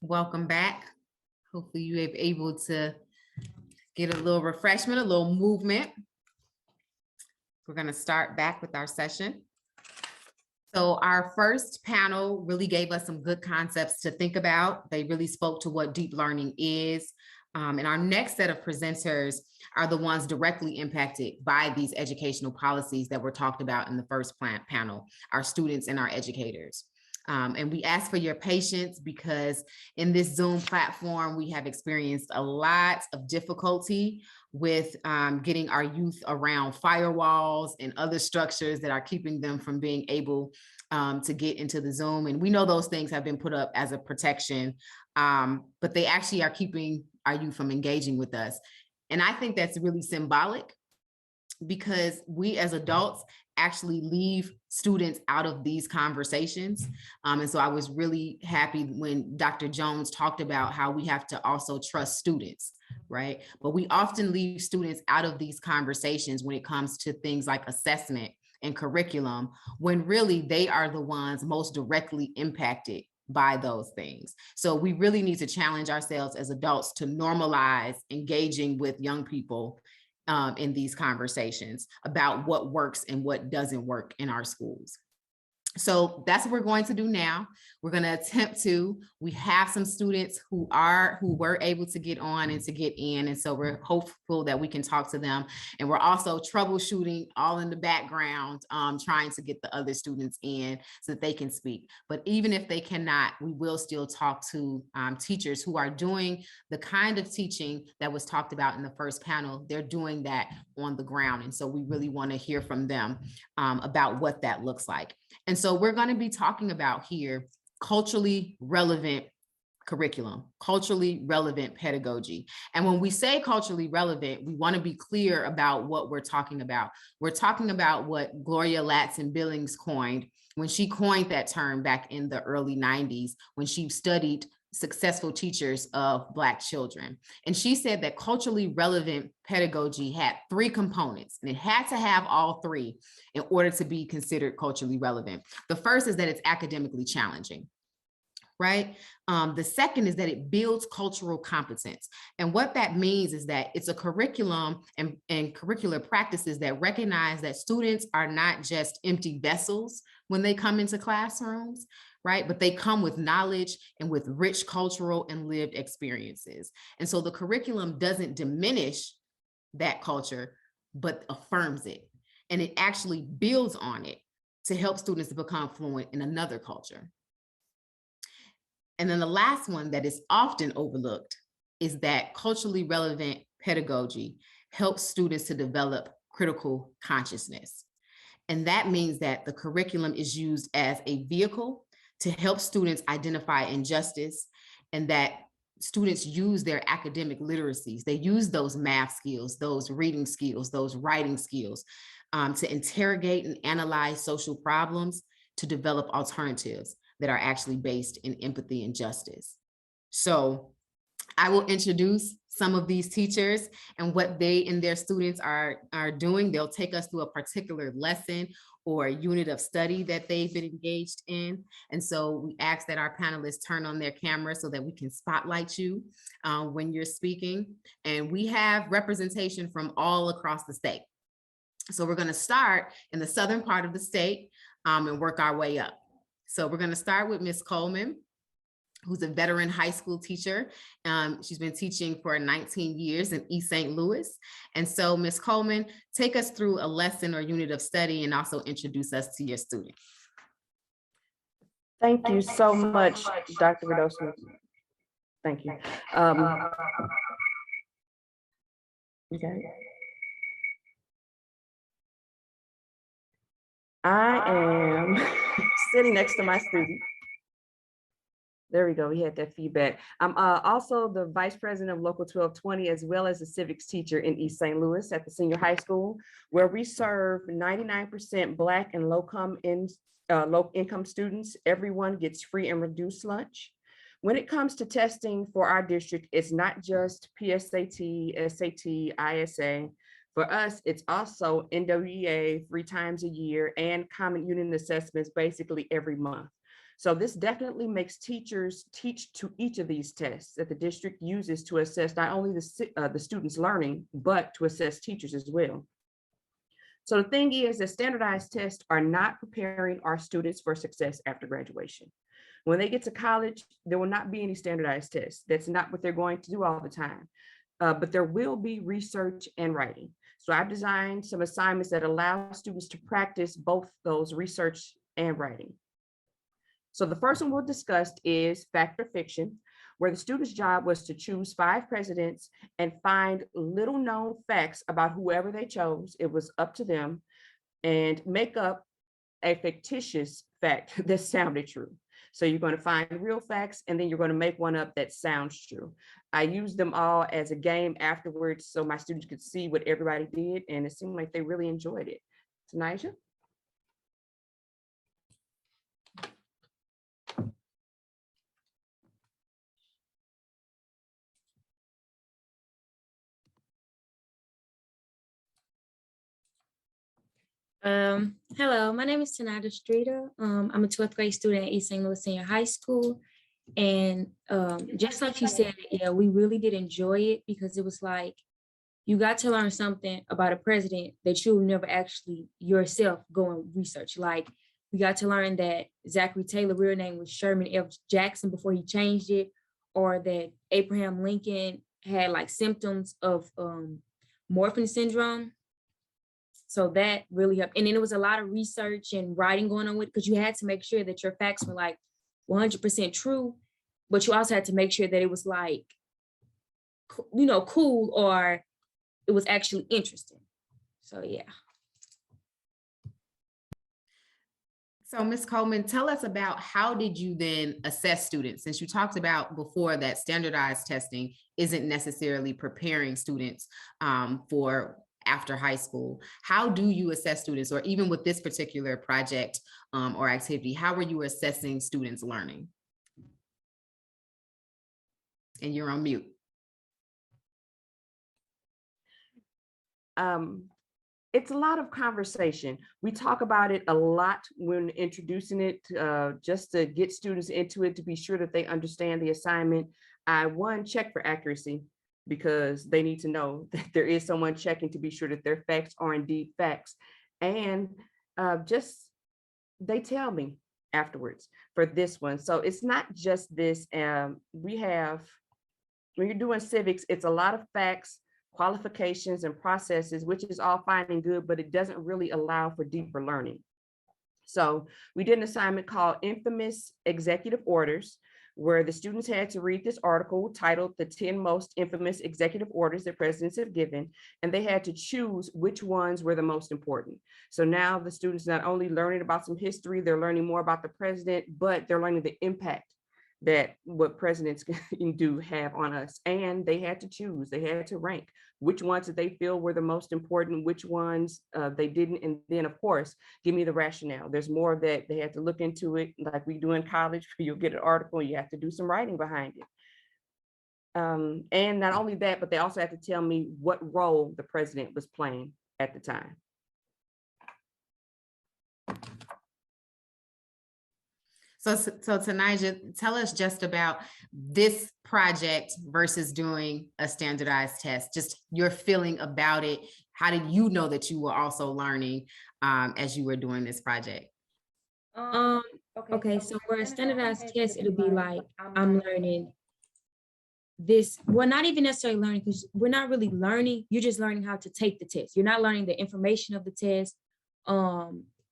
Welcome back. Hopefully you were able to get a little refreshment, a little movement. We're going to start back with our session. So our first panel really gave us some good concepts to think about. They really spoke to what deep learning is. And our next set of presenters are the ones directly impacted by these educational policies that were talked about in the first panel, our students and our educators. And we ask for your patience because in this Zoom platform, we have experienced a lot of difficulty with getting our youth around firewalls and other structures that are keeping them from being able to get into the Zoom. And we know those things have been put up as a protection, but they actually are keeping our youth from engaging with us. And I think that's really symbolic because we as adults actually leave students out of these conversations. And so I was really happy when Dr. Jones talked about how we have to also trust students, right? But we often leave students out of these conversations when it comes to things like assessment and curriculum, when really they are the ones most directly impacted by those things. So we really need to challenge ourselves as adults to normalize engaging with young people in these conversations about what works and what doesn't work in our schools. So that's what we're going to do now. We're going to attempt to, we have some students who were able to get on and to get in. And so we're hopeful that we can talk to them. And we're also troubleshooting all in the background, trying to get the other students in so that they can speak. But even if they cannot, we will still talk to teachers who are doing the kind of teaching that was talked about in the first panel. They're doing that on the ground. And so we really want to hear from them about what that looks like. And so we're going to be talking about here culturally relevant curriculum, culturally relevant pedagogy. And when we say culturally relevant, we want to be clear about what we're talking about. We're talking about what Gloria Ladson-Billings coined when she coined that term back in the early 90s, when she studied successful teachers of Black children. And she said that culturally relevant pedagogy had three components, and it had to have all three in order to be considered culturally relevant. The first is that it's academically challenging, right? The second is that it builds cultural competence. And what that means is that it's a curriculum and curricular practices that recognize that students are not just empty vessels when they come into classrooms, right? But they come with knowledge and with rich cultural and lived experiences. And so the curriculum doesn't diminish that culture, but affirms it. And it actually builds on it to help students to become fluent in another culture. And then the last one that is often overlooked is that culturally relevant pedagogy helps students to develop critical consciousness. And that means that the curriculum is used as a vehicle to help students identify injustice, and that students use their academic literacies. They use those math skills, those reading skills, those writing skills to interrogate and analyze social problems, to develop alternatives that are actually based in empathy and justice. So I will introduce some of these teachers and what they and their students are doing. They'll take us through a particular lesson or a unit of study that they've been engaged in. And so we ask that our panelists turn on their camera so that we can spotlight you when you're speaking. And we have representation from all across the state. So we're going to start in the southern part of the state and work our way up. So we're going to start with Ms. Coleman, who's a veteran high school teacher. She's been teaching for 19 years in East St. Louis. And so Ms. Coleman, take us through a lesson or unit of study and also introduce us to your student. Thank you so much, Dr. Radosny. Thank you. Okay. I am sitting next to my student. There we go. We had that feedback. I'm also the vice president of Local 1220, as well as a civics teacher in East St. Louis at the senior high school, where we serve 99% Black and low income students. Everyone gets free and reduced lunch. When it comes to testing for our district, it's not just PSAT, SAT, ISA. For us, it's also NWEA 3 times a year and common unit assessments basically every month. So this definitely makes teachers teach to each of these tests that the district uses to assess not only the students' learning, but to assess teachers as well. So the thing is that standardized tests are not preparing our students for success after graduation. When they get to college, there will not be any standardized tests. That's not what they're going to do all the time. But there will be research and writing. So I've designed some assignments that allow students to practice both those research and writing. So the first one we'll discuss is fact or fiction, where the student's job was to choose 5 presidents and find little known facts about whoever they chose. It was up to them, and make up a fictitious fact that sounded true. So you're going to find real facts, and then you're going to make one up that sounds true. I used them all as a game afterwards so my students could see what everybody did, and it seemed like they really enjoyed it. Tanisha? Hello, my name is Tanada Streeter. I'm a 12th grade student at East St. Louis Senior High School. And just like you said, yeah, we really did enjoy it because it was like, you got to learn something about a president that you'll never actually yourself go and research. Like, we got to learn that Zachary Taylor's real name was Sherman F. Jackson before he changed it, or that Abraham Lincoln had like symptoms of Morphin syndrome. So that really helped. And then there was a lot of research and writing going on with it, because you had to make sure that your facts were like 100% true, but you also had to make sure that it was like, you know, cool, or it was actually interesting. So yeah. So Ms. Coleman, tell us about how did you then assess students? Since you talked about before that standardized testing isn't necessarily preparing students for after high school. How do you assess students, or even with this particular project or activity, how are you assessing students' learning? And you're on mute. It's a lot of conversation. We talk about it a lot when introducing it, just to get students into it, to be sure that they understand the assignment. I check for accuracy, because they need to know that there is someone checking to be sure that their facts are indeed facts. And just they tell me afterwards for this one. So it's not just this. We have, when you're doing civics, it's a lot of facts, qualifications, and processes, which is all fine and good, but it doesn't really allow for deeper learning. So we did an assignment called Infamous Executive Orders, where the students had to read this article titled "The 10 Most Infamous Executive Orders That Presidents Have Given," and they had to choose which ones were the most important. So now the students not only learning about some history, they're learning more about the president, but they're learning the impact that what presidents do have on us. And they had to choose, they had to rank which ones that they feel were the most important, which ones they didn't. And then of course, give me the rationale. There's more of that. They had to look into it like we do in college. You'll get an article, you have to do some writing behind it. And not only that, but they also had to tell me what role the president was playing at the time. So Tanija, tell us just about this project versus doing a standardized test, just your feeling about it. How did you know that you were also learning as you were doing this project? Okay, so for a standardized test, it'll be like, I'm learning this, well, not even necessarily learning, because we're not really learning, you're just learning how to take the test. You're not learning the information of the test,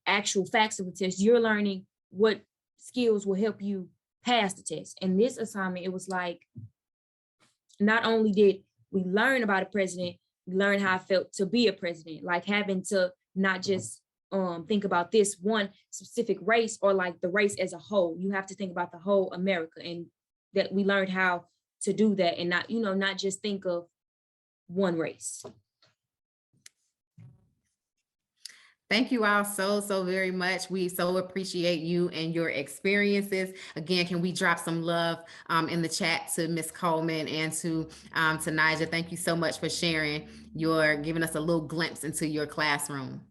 actual facts of the test. You're learning what skills will help you pass the test. And this assignment, it was like, not only did we learn about a president, we learned how it felt to be a president, like having to not just think about this one specific race, or like the race as a whole. You have to think about the whole America, and that we learned how to do that, and not, not just think of one race. Thank you all so very much. We so appreciate you and your experiences. Again, can we drop some love in the chat to Ms. Coleman and to Tanija? Thank you so much for sharing, giving us a little glimpse into your classroom.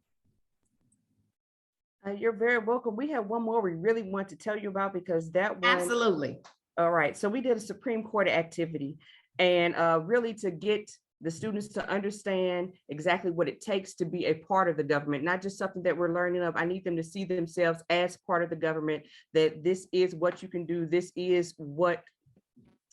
You're very welcome. We have one more we really want to tell you about because that one. Absolutely. All right, so we did a Supreme Court activity and really to get the students to understand exactly what it takes to be a part of the government, not just something that we're learning of. I need them to see themselves as part of the government, that this is what you can do. This is what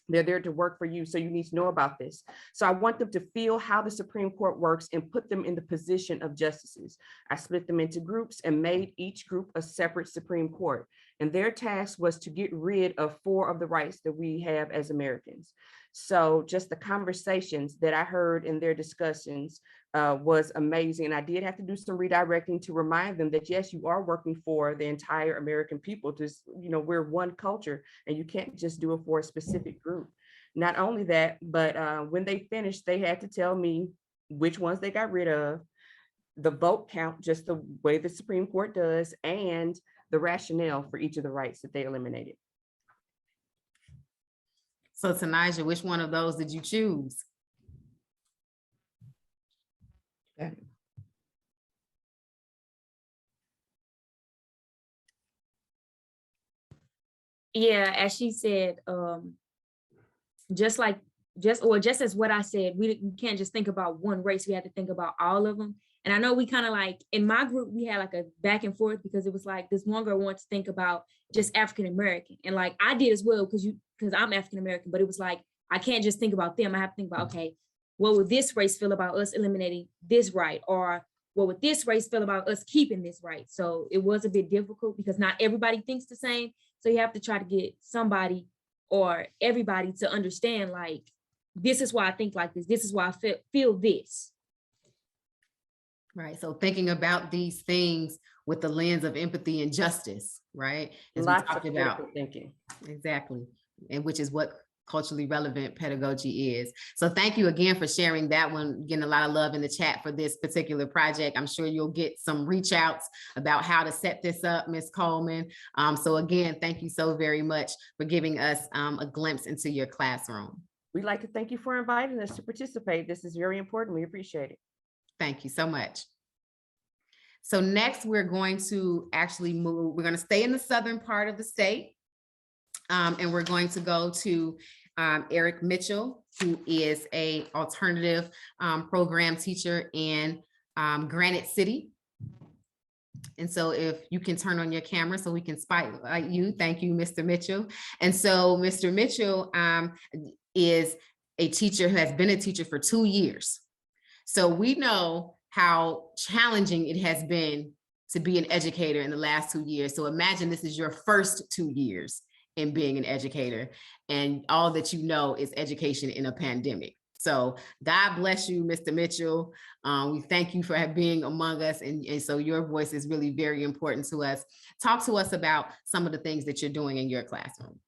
they're there to work for you. So you need to know about this. So I want them to feel how the Supreme Court works and put them in the position of justices. I split them into groups and made each group a separate Supreme Court. And their task was to get rid of 4 of the rights that we have as Americans. So just the conversations that I heard in their discussions was amazing. And I did have to do some redirecting to remind them that, yes, you are working for the entire American people. Just, we're one culture and you can't just do it for a specific group. Not only that, but when they finished, they had to tell me which ones they got rid of, the vote count, just the way the Supreme Court does, and the rationale for each of the rights that they eliminated. So Tanaja, which one of those did you choose? Yeah, as she said, just as what I said, we can't just think about one race. We have to think about all of them. And I know we kind of like, in my group, we had like a back and forth because it was like this one girl wanted to think about just African-American. And like I did as well, because I'm African-American, but it was like, I can't just think about them. I have to think about, okay, what would this race feel about us eliminating this right? Or what would this race feel about us keeping this right? So it was a bit difficult because not everybody thinks the same. So you have to try to get somebody or everybody to understand, like, this is why I think like this. This is why I feel this. Right. So thinking about these things with the lens of empathy and justice, right? As we Lots talked of about. critical thinking. Exactly. And which is what culturally relevant pedagogy is. So thank you again for sharing that one, getting a lot of love in the chat for this particular project. I'm sure you'll get some reach outs about how to set this up, Ms. Coleman. So again, thank you so very much for giving us a glimpse into your classroom. We'd like to thank you for inviting us to participate. This is very important. We appreciate it. Thank you so much. So next we're going to actually move, we're going to stay in the southern part of the state. And we're going to go to Eric Mitchell, who is an alternative program teacher in Granite City. And so if you can turn on your camera so we can spotlight you. Thank you, Mr. Mitchell. And so Mr. Mitchell is a teacher who has been a teacher for 2 years. So we know how challenging it has been to be an educator in the last 2 years. So imagine this is your first 2 years in being an educator, and all that you know is education in a pandemic. So God bless you, Mr. Mitchell. We thank you for being among us. And so your voice is really very important to us. Talk to us about some of the things that you're doing in your classroom.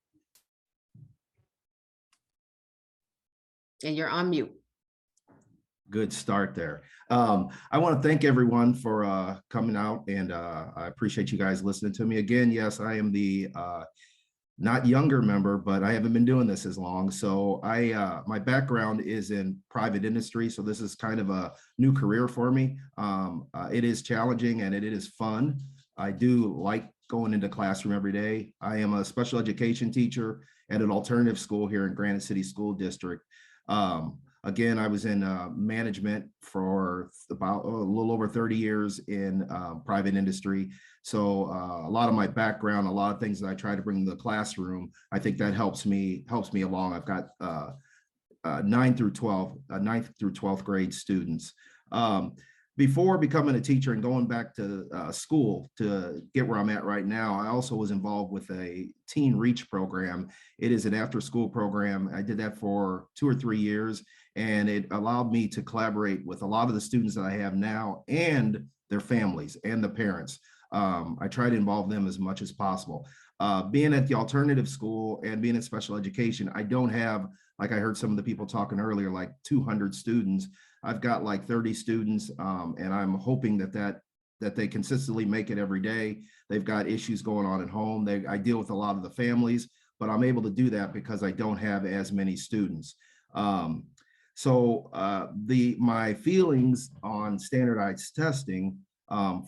And you're on mute. Good start there. I want to thank everyone for coming out, and I appreciate you guys listening to me again. Yes, I am the not younger member, but I haven't been doing this as long. So my background is in private industry. So this is kind of a new career for me. It is challenging and it is fun. I do like going into classroom every day. I am a special education teacher at an alternative school here in Granite City School District. Again, I was in management for about a little over 30 years in private industry. So a lot of my background, a lot of things that I try to bring to the classroom, I think that helps me along. I've got 9th through 12th grade students. Before becoming a teacher and going back to school to get where I'm at right now, I also was involved with a Teen Reach program. It is an after-school program. I did that for 2 or 3 years, and it allowed me to collaborate with a lot of the students that I have now and their families and the parents. I try to involve them as much as possible. Being at the alternative school and being in special education, I don't have, like I heard some of the people talking earlier, like 200 students. I've got like 30 students, and I'm hoping that they consistently make it every day. They've got issues going on at home. I deal with a lot of the families, but I'm able to do that because I don't have as many students. So my feelings on standardized testing,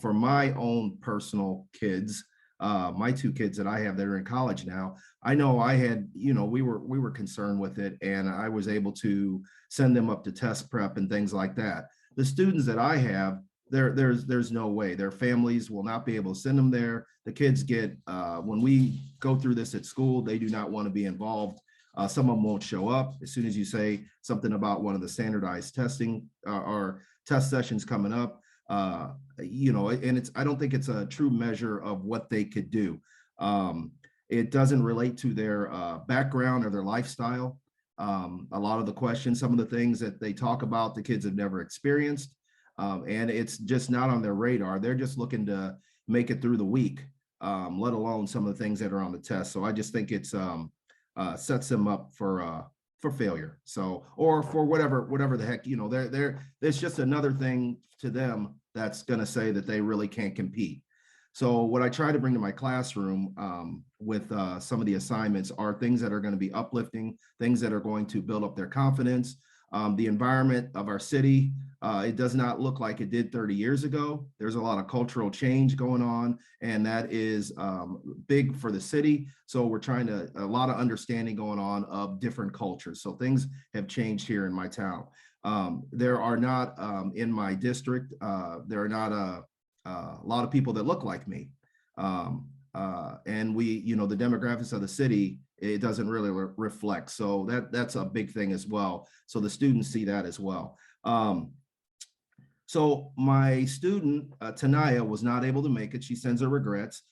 For my own personal kids, my two kids that I have that are in college now, I know I had, we were concerned with it, and I was able to send them up to test prep and things like that. The students that I have, there's no way. Their families will not be able to send them there. The kids get, when we go through this at school, they do not want to be involved. Some of them won't show up as soon as you say something about one of the standardized testing or test sessions coming up. And I don't think it's a true measure of what they could do. It doesn't relate to their background or their lifestyle. A lot of the questions, some of the things that they talk about, the kids have never experienced. And it's just not on their radar. They're just looking to make it through the week, let alone some of the things that are on the test. So I just think it's sets them up for failure. So, or for whatever the heck, it's just another thing to them that's going to say that they really can't compete. So what I try to bring to my classroom with some of the assignments are things that are going to be uplifting, things that are going to build up their confidence. The environment of our city, it does not look like it did 30 years ago. There's a lot of cultural change going on, and that is big for the city. So we're trying to, a lot of understanding going on of different cultures. So things have changed here in my town. There are not, in my district, there are not a lot of people that look like me. And we, the demographics of the city, it doesn't really reflect. So that's a big thing as well. So the students see that as well. So my student, Tanaya, was not able to make it. She sends her regrets.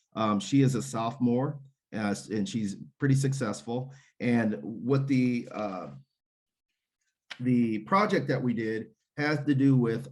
She is a sophomore, and she's pretty successful. And what the project that we did has to do with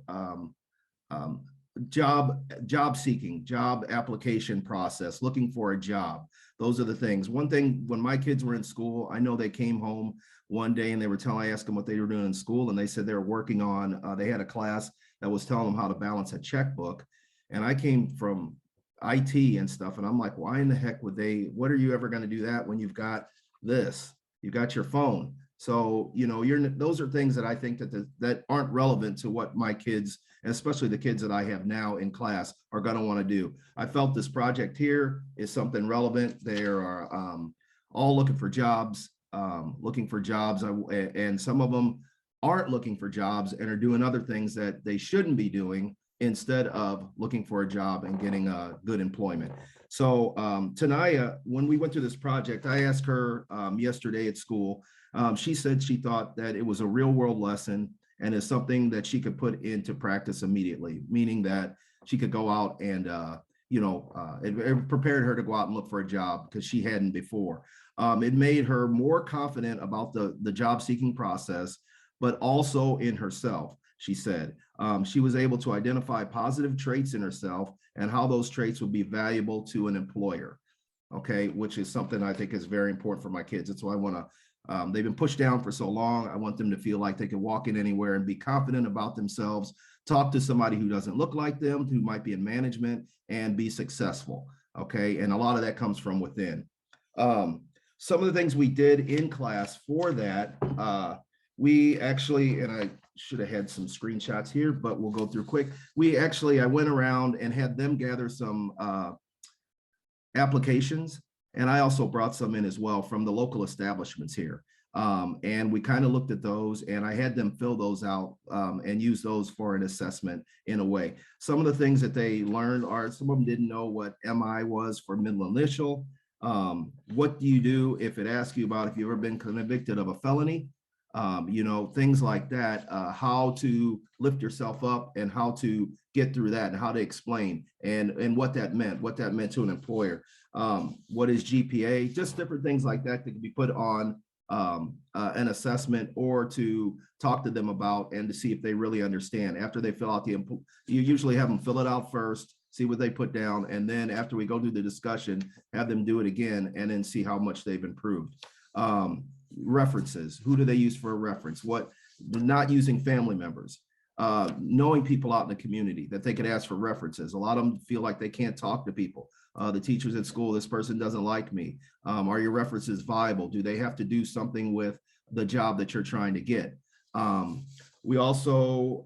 job seeking, job application process, looking for a job. Those are the things. One thing, when my kids were in school, I know they came home one day and I asked them what they were doing in school, and they said they were working on, they had a class that was telling them how to balance a checkbook. And I came from IT and stuff, and I'm like, why in the heck would what are you ever going to do that when you've got this? You've got your phone. So, those are things that I think that aren't relevant to what my kids, and especially the kids that I have now in class, are going to want to do. I felt this project here is something relevant. They are all looking for jobs, and some of them aren't looking for jobs and are doing other things that they shouldn't be doing instead of looking for a job and getting a good employment. So Tanaya, when we went through this project, I asked her yesterday at school, she said she thought that it was a real world lesson and is something that she could put into practice immediately, meaning that she could go out and, it prepared her to go out and look for a job because she hadn't before. It made her more confident about the job seeking process, but also in herself. She said she was able to identify positive traits in herself and how those traits would be valuable to an employer. Okay, which is something I think is very important for my kids. That's why I want to, they've been pushed down for so long. I want them to feel like they can walk in anywhere and be confident about themselves, talk to somebody who doesn't look like them, who might be in management, and be successful. Okay, and a lot of that comes from within. Some of the things we did in class for that, we actually, and I should have had some screenshots here, but we'll go through quick. I went around and had them gather some applications, and I also brought some in as well from the local establishments here. And we kind of looked at those, and I had them fill those out and use those for an assessment in a way. Some of the things that they learned are, some of them didn't know what MI was for middle initial. What do you do if it asks you about if you've ever been convicted of a felony? Things like that, how to lift yourself up and how to get through that and how to explain and what that meant to an employer. What is GPA? Just different things like that that can be put on an assessment or to talk to them about and to see if they really understand. After they fill out you usually have them fill it out first, see what they put down, and then after we go through the discussion, have them do it again and then see how much they've improved. References, who do they use for a reference? Not using family members, knowing people out in the community that they could ask for references. A lot of them feel like they can't talk to people. The teachers at school, this person doesn't like me. Are your references viable? Do they have to do something with the job that you're trying to get? We also,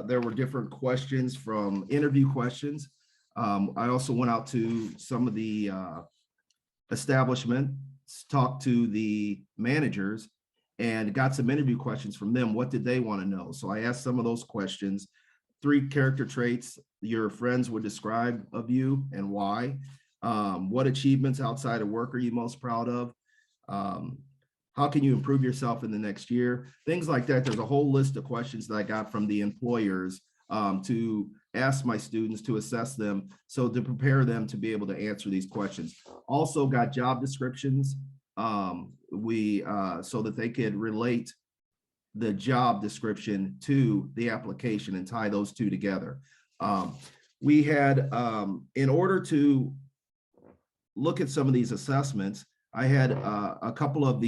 there were different questions from interview questions. I also went out to some of the establishments, talked to the managers, and got some interview questions from them. What did they want to know? So I asked some of those questions. 3 character traits your friends would describe of you and why. What achievements outside of work are you most proud of? How can you improve yourself in the next year? Things like that. There's a whole list of questions that I got from the employers to ask my students, to assess them, so to prepare them to be able to answer these questions. Also got job descriptions so that they could relate the job description to the application and tie those two together. We had, in order to look at some of these assessments, I had a couple of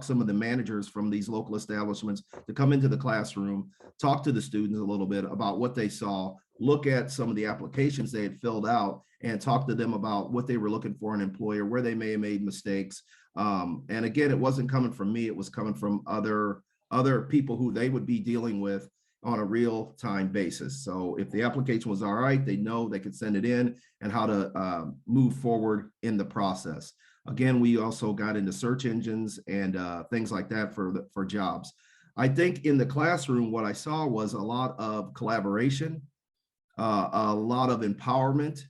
some of the managers from these local establishments to come into the classroom, talk to the students a little bit about what they saw, look at some of the applications they had filled out, and talk to them about what they were looking for in an employer, where they may have made mistakes. And again, it wasn't coming from me, it was coming from other people who they would be dealing with on a real-time basis. So if the application was all right, they know they could send it in and how to move forward in the process. Again, we also got into search engines and things like that for jobs. I think in the classroom, what I saw was a lot of collaboration, a lot of empowerment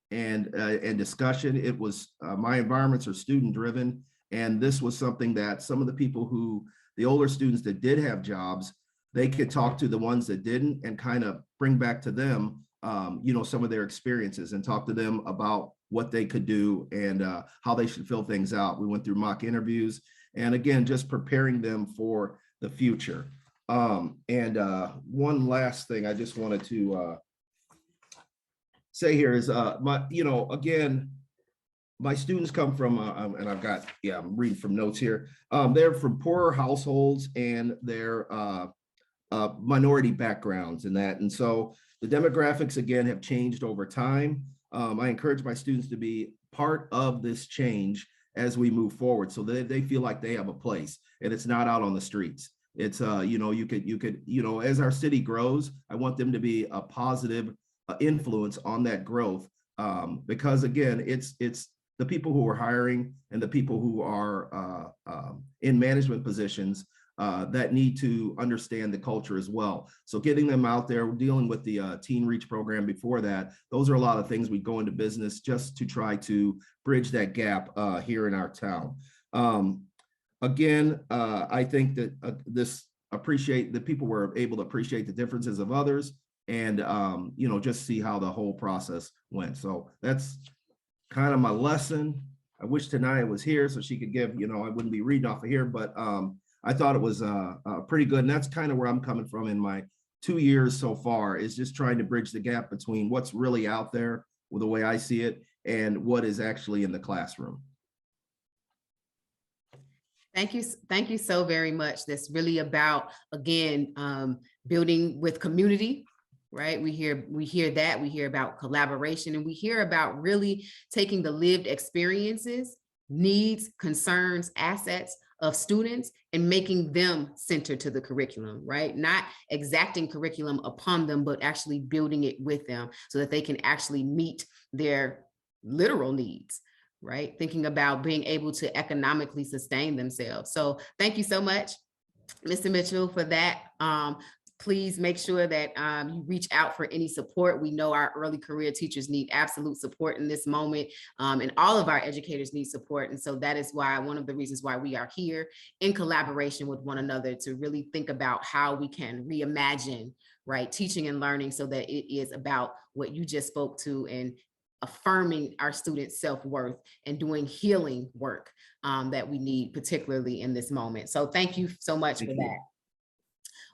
and discussion. It was, my environments are student-driven, and this was something that some of the people the older students that did have jobs, they could talk to the ones that didn't and kind of bring back to them, some of their experiences and talk to them about what they could do and how they should fill things out. We went through mock interviews, and again, just preparing them for the future. One last thing I just wanted to say here is, again, my students come from, and I'm reading from notes here. They're from poorer households, and they're minority backgrounds and that. And so the demographics, again, have changed over time. I encourage my students to be part of this change as we move forward, so that they feel like they have a place and it's not out on the streets. It's, you could, as our city grows, I want them to be a positive influence on that growth. Because again, it's the people who are hiring and the people who are in management positions that need to understand the culture as well. So getting them out there, dealing with the Teen Reach program before that, those are a lot of things we go into business just to try to bridge that gap here in our town. Again, I think that the people were able to appreciate the differences of others and, just see how the whole process went. So that's kind of my lesson. I wish Tanaya was here so she could give, I wouldn't be reading off of here, but I thought it was pretty good. And that's kind of where I'm coming from in my 2 years so far, is just trying to bridge the gap between what's really out there with the way I see it and what is actually in the classroom. Thank you. Thank you so very much. That's really about, again, building with community, right? We hear that, we hear about collaboration, and we hear about really taking the lived experiences, needs, concerns, assets of students and making them center to the curriculum, right? Not exacting curriculum upon them, but actually building it with them so that they can actually meet their literal needs, right? Thinking about being able to economically sustain themselves. So thank you so much, Mr. Mitchell, for that. Please make sure that you reach out for any support. We know our early career teachers need absolute support in this moment, and all of our educators need support. And so that is why, one of the reasons why we are here in collaboration with one another to really think about how we can reimagine, right, teaching and learning so that it is about what you just spoke to and affirming our students' self-worth and doing healing work that we need, particularly in this moment. So thank you so much for that.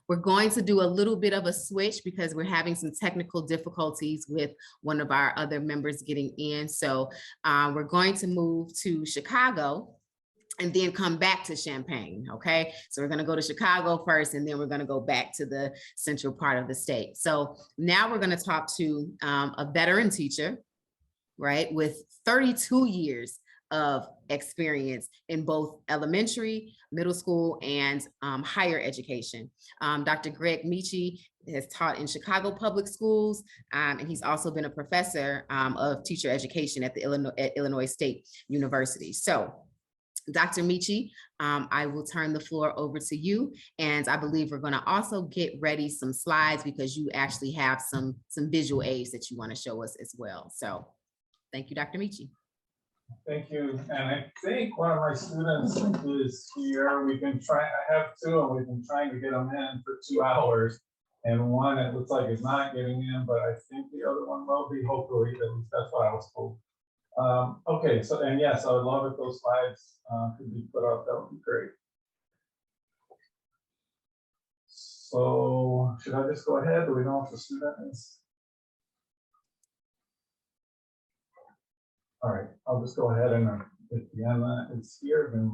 We're going to do a little bit of a switch because we're having some technical difficulties with one of our other members getting in. So we're going to move to Chicago and then come back to Champaign, okay? So we're gonna go to Chicago first, and then we're gonna go back to the central part of the state. So now we're gonna talk to a veteran teacher, right, with 32 years of experience in both elementary, middle school, and higher education. Dr. Greg Michi has taught in Chicago public schools, and he's also been a professor of teacher education at the Illinois State University. So, Dr. Michi, I will turn the floor over to you, and I believe we're going to also get ready some slides because you actually have some visual aids that you want to show us as well. So, thank you, Dr. Michi. Thank you. And I think one of my students is here. We've been trying, I have two, and we've been trying to get them in for 2 hours. And one, it looks like is not getting in, but I think the other one will be, hopefully, at least that's what I was told. Okay, so, and yes, I would love if those slides could be put up. That would be great. So should I just go ahead? Do we know if the student is? All right, I'll just go ahead, and if Deanna is here, then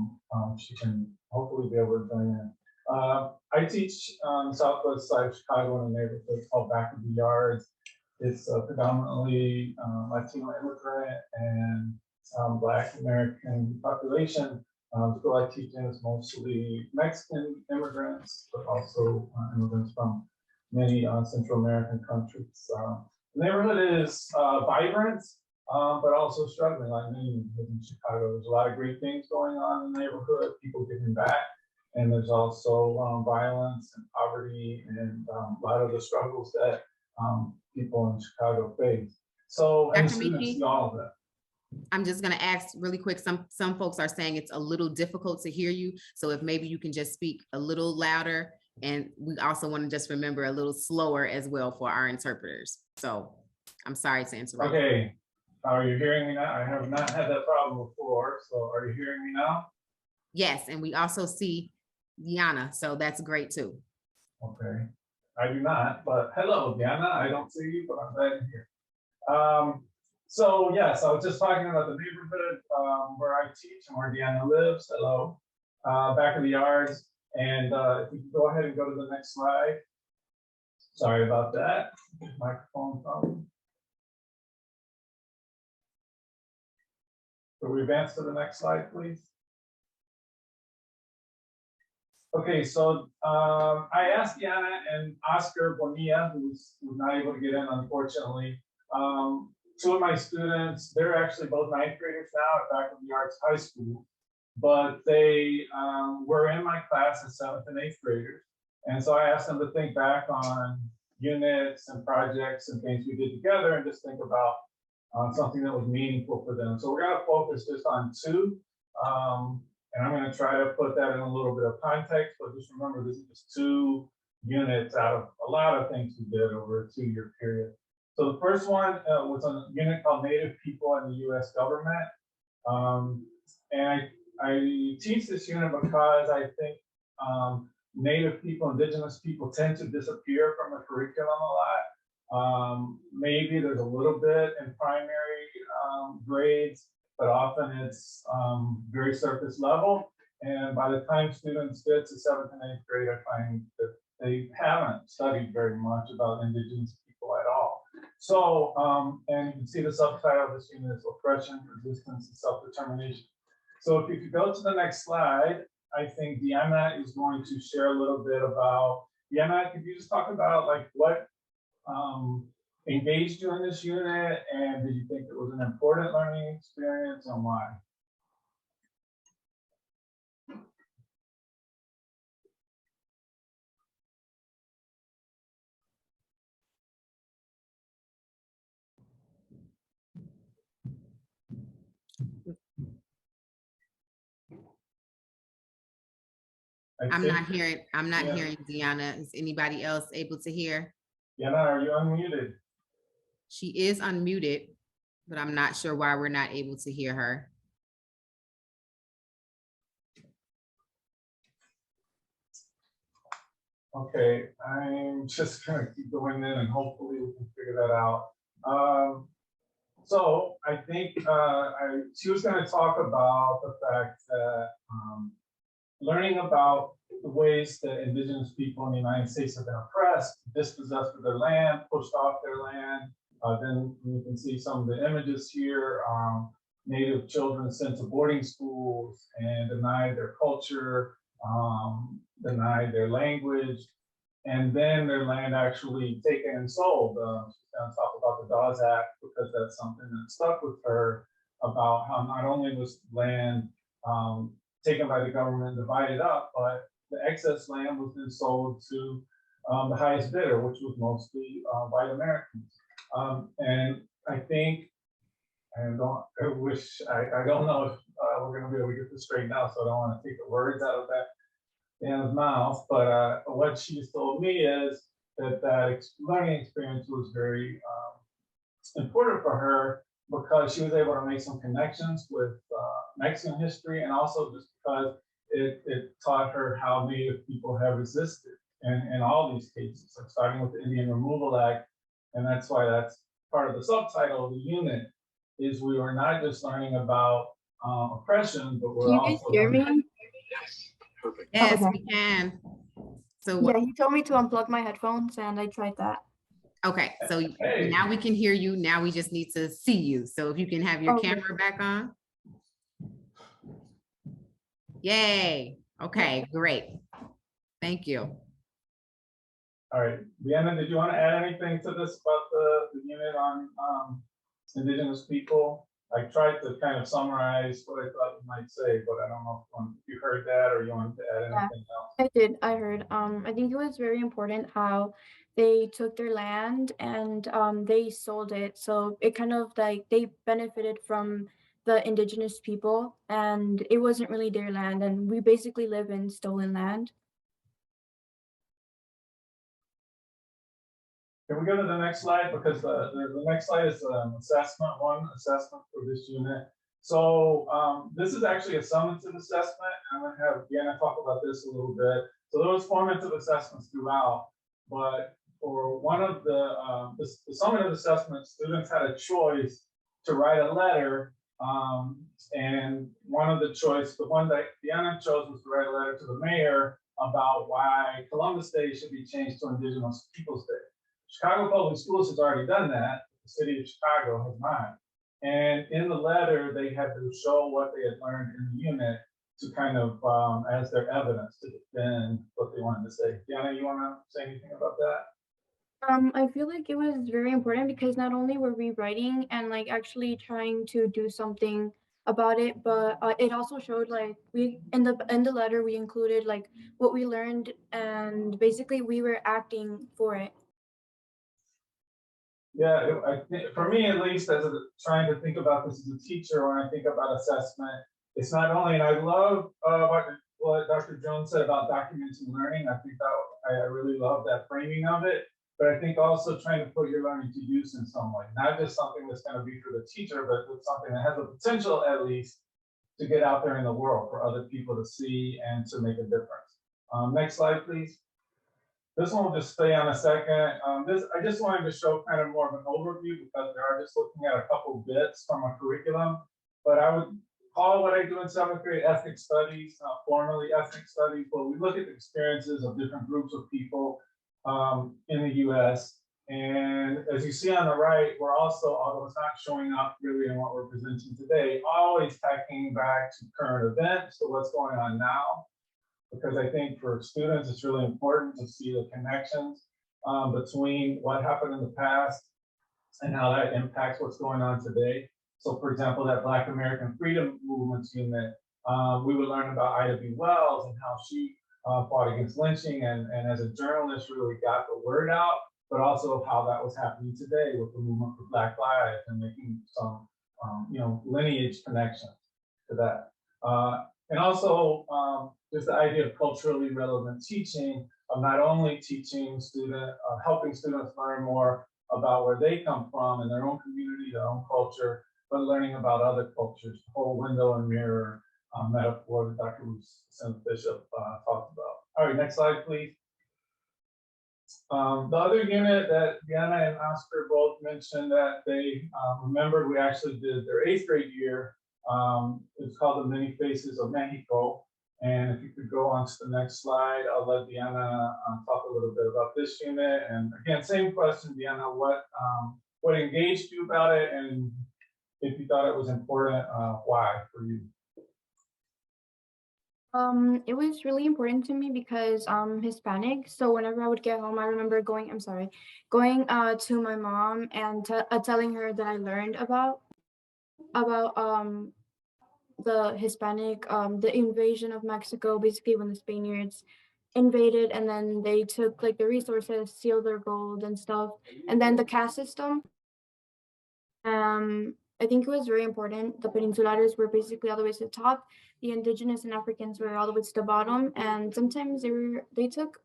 she can hopefully be able to join in. I teach on the southwest side of Chicago in a neighborhood called Back of the Yards. It's predominantly Latino immigrant and Black American population. The school I teach in is mostly Mexican immigrants, but also immigrants from many Central American countries. The neighborhood is vibrant, but also struggling, like many neighborhoods in Chicago. There's a lot of great things going on in the neighborhood, people giving back, and there's also violence and poverty and a lot of the struggles that people in Chicago face. So, and Dr. students Michi? see all of that. I'm just going to ask really quick. Some folks are saying it's a little difficult to hear you. So if maybe you can just speak a little louder, and we also want to just remember a little slower as well for our interpreters. So I'm sorry to interrupt. Okay, are you hearing me now? I have not had that problem before. So are you hearing me now? Yes, and we also see Deanna, so that's great too. Okay, I do not, but hello, Diana. I don't see you, but I'm glad you're here. So yes, I was just talking about the neighborhood where I teach and where Deanna lives. Hello, Back of the Yards. And if we can go ahead and go to the next slide. Sorry about that. Microphone problem. Can we advance to the next slide, please? Okay, so I asked Deanna and Oscar Bonilla, who's not able to get in, unfortunately. Two of my students, they're actually both 9th graders now at Back of the Yards High School, but they were in my class as 7th and 8th graders. And so I asked them to think back on units and projects and things we did together and just think about something that was meaningful for them. So we're gonna focus just on 2. And I'm going to try to put that in a little bit of context, but just remember this is just 2 units out of a lot of things we did over a 2-year period. So the first one was a unit called Native People in the U.S. Government. And I teach this unit because I think Native people, Indigenous people tend to disappear from the curriculum a lot. Maybe there's a little bit in primary grades, but often it's very surface level. And by the time students get to 7th and 8th grade, I find that they haven't studied very much about Indigenous people at all. So, and you can see the subtitle of this unit is Oppression, Resistance, and Self-Determination. So if you could go to the next slide, I think Deanna is going to share a little bit about, Deanna, could you just talk about like what engaged you in this unit, and did you think it was an important learning experience, and why? I'm not hearing Deanna. Is anybody else able to hear? Deanna, are you unmuted? She is unmuted, but I'm not sure why we're not able to hear her. Okay, I'm just gonna keep going in and hopefully we can figure that out. So I think she was gonna talk about the fact that learning about the ways that Indigenous people in the United States have been oppressed, dispossessed of their land, pushed off their land. Then you can see some of the images here. Native children sent to boarding schools and denied their culture, denied their language, and then their land actually taken and sold. She's going to talk about the Dawes Act because that's something that stuck with her about how not only was land taken by the government, divided up, but the excess land was then sold to the highest bidder, which was mostly white Americans. And I think, I don't know if we're going to be able to get this straight now, so I don't want to take the words out of Dan's mouth, but what she's told me is that learning experience was very important for her because she was able to make some connections with Mexican history, and also just because it taught her how Native people have resisted in all these cases, like starting with the Indian Removal Act, and that's why that's part of the subtitle of the unit, is we were not just learning about oppression, but we're Can you guys also hear learning. me? Perfect. Yes, Okay. we can. So, Yeah, he told me to unplug my headphones and I tried that. okay, so Hey. now we can hear you. Now we just need to see you. So if you can have your Okay. camera back on. Yay. Okay, great. Thank you. All right, Deanna, did you want to add anything to this about the unit on Indigenous people? I tried to kind of summarize what I thought you might say, but I don't know if you heard that or you wanted to add Yeah. anything else. I did. I heard. I think it was very important how they took their land and they sold it. So it kind of like they benefited from the indigenous people and it wasn't really their land. And we basically live in stolen land. Can we go to the next slide? Because the next slide is assessment for this unit. So this is actually a summative assessment. I'm going to have Deanna talk about this a little bit. So there was formative assessments throughout, but for one of the summative assessments, students had a choice to write a letter. And one of the choice, the one that Deanna chose, was to write a letter to the mayor about why Columbus Day should be changed to Indigenous Peoples Day. Chicago Public Schools has already done that. The city of Chicago has not. And in the letter, they had to show what they had learned in the unit to kind of as their evidence to defend what they wanted to say. Deanna, you want to say anything about that? I feel like it was very important because not only were we writing and like actually trying to do something about it, but it also showed like we in the letter we included like what we learned and basically we were acting for it. Yeah, I think for me at least, as trying to think about this as a teacher, when I think about assessment, it's not only, and I love what Dr. Jones said about documenting learning. I think that I really love that framing of it. But I think also trying to put your learning to use in some way, not just something that's going to be for the teacher, but something that has a potential at least to get out there in the world for other people to see and to make a difference. Next slide, please. This one will just stay on a second. I just wanted to show kind of more of an overview because we are just looking at a couple bits from a curriculum, but I would call what I do in 7th grade ethnic studies, not formally ethnic studies, but we look at the experiences of different groups of people in the US. And as you see on the right, we're also, although it's not showing up really in what we're presenting today, always tacking back to current events, to what's going on now. Because I think for students, it's really important to see the connections between what happened in the past and how that impacts what's going on today. So for example, that Black American Freedom Movements unit, we would learn about Ida B. Wells and how she fought against lynching and as a journalist really got the word out, but also how that was happening today with the movement for Black Lives and making some lineage connections to that. And also just the idea of culturally relevant teaching, of not only teaching helping students learn more about where they come from and their own community, their own culture, but learning about other cultures, the whole window and mirror metaphor that Dr. Lucinda Bishop talked about. All right, next slide, please. The other unit that Deanna and Oscar both mentioned that they remembered, we actually did their 8th grade year. It's called The Many Faces of Mexico. And if you could go on to the next slide, I'll let Deanna talk a little bit about this unit. And again, same question, Deanna, what engaged you about it and if you thought it was important, why for you? It was really important to me because I'm Hispanic. So whenever I would get home, I remember going, going to my mom and telling her that I learned about the Hispanic, the invasion of Mexico, basically when the Spaniards invaded and then they took like the resources, sealed their gold and stuff, and then the caste system. I think it was very important. The Peninsulares were basically all the way to the top. The indigenous and Africans were all the way to the bottom, and sometimes they kind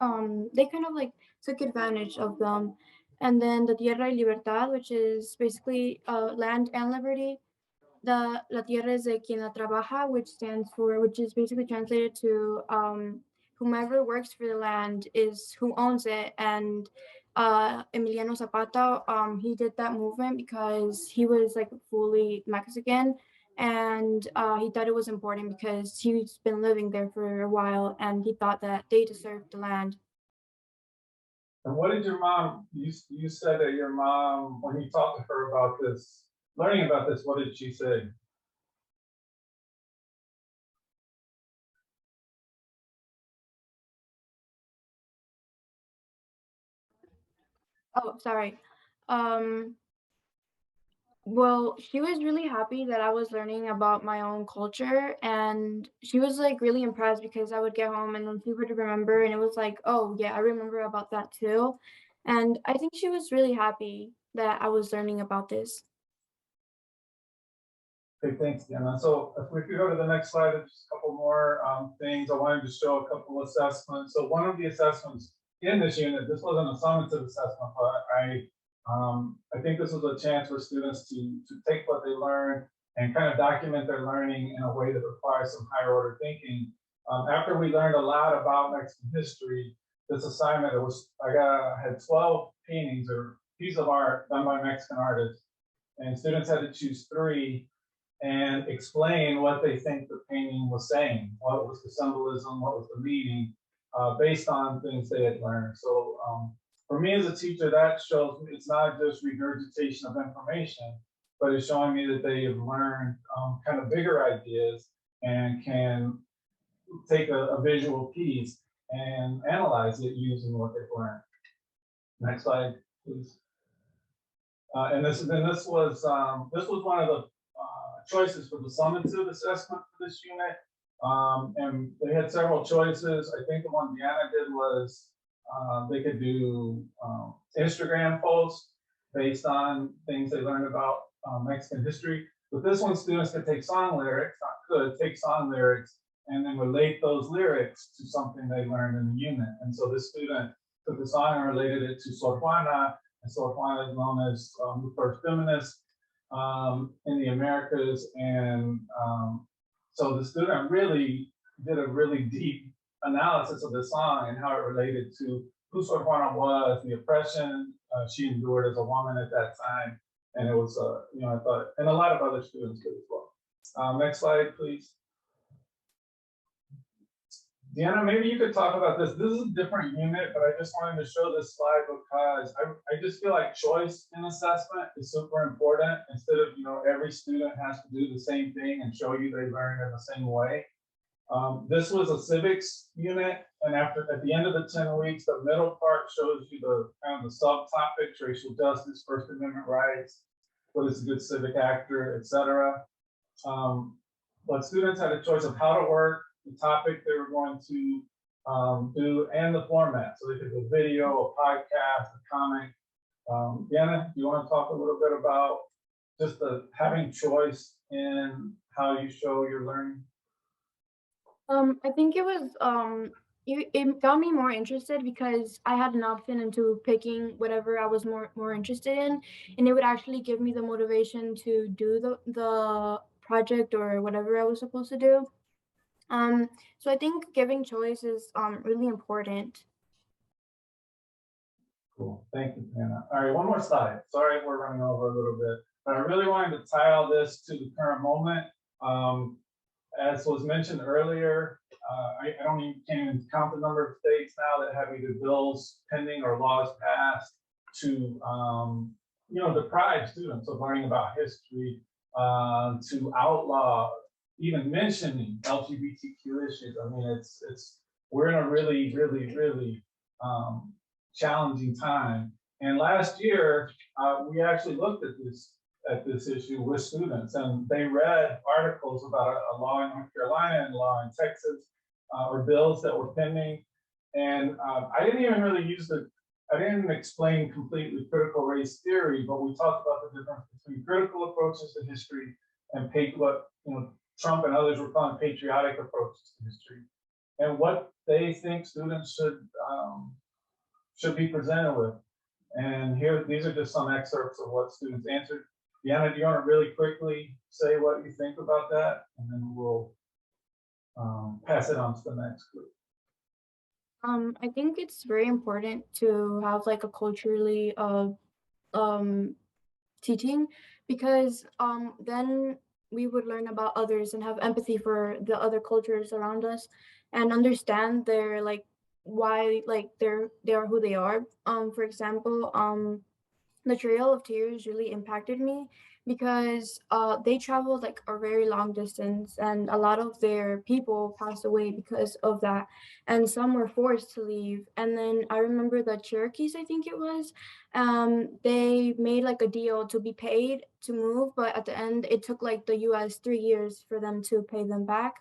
of like took advantage of them. And then the Tierra y Libertad, which is basically land and liberty. La tierra es de quien la trabaja, which is basically translated to whomever works for the land is who owns it. And Emiliano Zapata, he did that movement because he was like fully Mexican, and he thought it was important because he's been living there for a while, and he thought that they deserved the land. And what did your mom, you said that your mom, when you talked to her about this, learning about this, what did she say? Oh, sorry. Well, she was really happy that I was learning about my own culture, and she was like really impressed because I would get home and then she would remember, and it was like, oh yeah, I remember about that too. And I think she was really happy that I was learning about this. Okay, thanks, Diana. So if we could go to the next slide, just a couple more things. I wanted to show a couple assessments. So one of the assessments in this unit, this wasn't a summative assessment, but I think this was a chance for students to take what they learned and kind of document their learning in a way that requires some higher order thinking. After we learned a lot about Mexican history, this assignment, I had 12 paintings or pieces of art done by Mexican artists, and students had to choose 3 and explain what they think the painting was saying. What was the symbolism, what was the meaning, based on things they had learned. So for me as a teacher, that shows me it's not just regurgitation of information, but it's showing me that they have learned kind of bigger ideas and can take a visual piece and analyze it using what they've learned. Next slide, please. And this was one of the choices for the summative assessment for this unit. And they had several choices. I think the one Deanna did was they could do Instagram posts based on things they learned about Mexican history. But this one, students could take song lyrics, take song lyrics, and then relate those lyrics to something they learned in the unit. And so this student took the song and related it to Sor Juana, and Sor Juana is known as the first feminist in the Americas. And so the student really did a really deep analysis of the song and how it related to who Sor Juana was, the oppression she endured as a woman at that time. And it was, I thought, and a lot of other students did as well. Next slide, please. Deanna, maybe you could talk about this. This is a different unit, but I just wanted to show this slide because I just feel like choice in assessment is super important. Instead of, every student has to do the same thing and show you they learned in the same way. This was a civics unit, and at the end of the 10 weeks, the middle part shows you the kind of the subtopics: racial justice, First Amendment rights, what is a good civic actor, etc. But students had a choice of how to work, the topic they were going to do, and the format. So they could do a video, a podcast, a comic. Deanna, do you want to talk a little bit about just having choice in how you show your learning? I think it was it got me more interested because I had an option into picking whatever I was more interested in, and it would actually give me the motivation to do the project or whatever I was supposed to do. So I think giving choice is really important. Cool, thank you, Deanna. All right, one more slide. Sorry, we're running over a little bit, but I really wanted to tie all this to the current moment. As was mentioned earlier, can't even count the number of states now that have either bills pending or laws passed to, deprive students of learning about history, to outlaw even mentioning LGBTQ issues. I mean, we're in a really, really, really challenging time. And last year, we actually looked at this issue with students, and they read articles about a law in North Carolina and a law in Texas, or bills that were pending. And I didn't even really I didn't explain completely critical race theory, but we talked about the difference between critical approaches to history and what Trump and others were calling patriotic approaches to history, and what they think students should be presented with. And these are just some excerpts of what students answered. Deanna, do you want to really quickly say what you think about that? And then we'll pass it on to the next group. I think it's very important to have like a culturally teaching, because then we would learn about others and have empathy for the other cultures around us and understand their like why like they are who they are. For example, the Trail of Tears really impacted me because they traveled like a very long distance, and a lot of their people passed away because of that, and some were forced to leave. And then I remember the Cherokees, I think it was, they made like a deal to be paid to move, but at the end it took like the US 3 years for them to pay them back.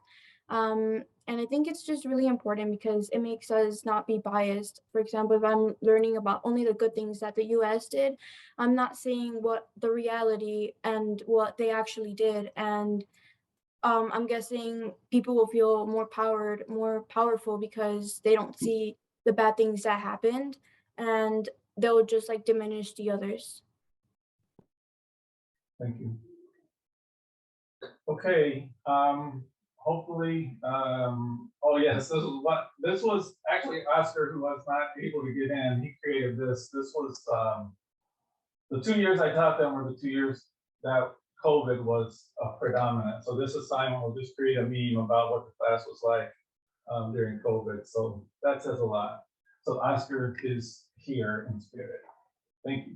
And I think it's just really important because it makes us not be biased. For example, if I'm learning about only the good things that the US did, I'm not seeing what the reality and what they actually did. And I'm guessing people will feel more powerful because they don't see the bad things that happened, and they'll just like diminish the others. Thank you. Okay. Hopefully, oh yes, this was actually Oscar, who was not able to get in. He created this. This was the 2 years I taught them were the 2 years that COVID was predominant. So this assignment will just create a meme about what the class was like during COVID. So that says a lot. So Oscar is here in spirit. Thank you.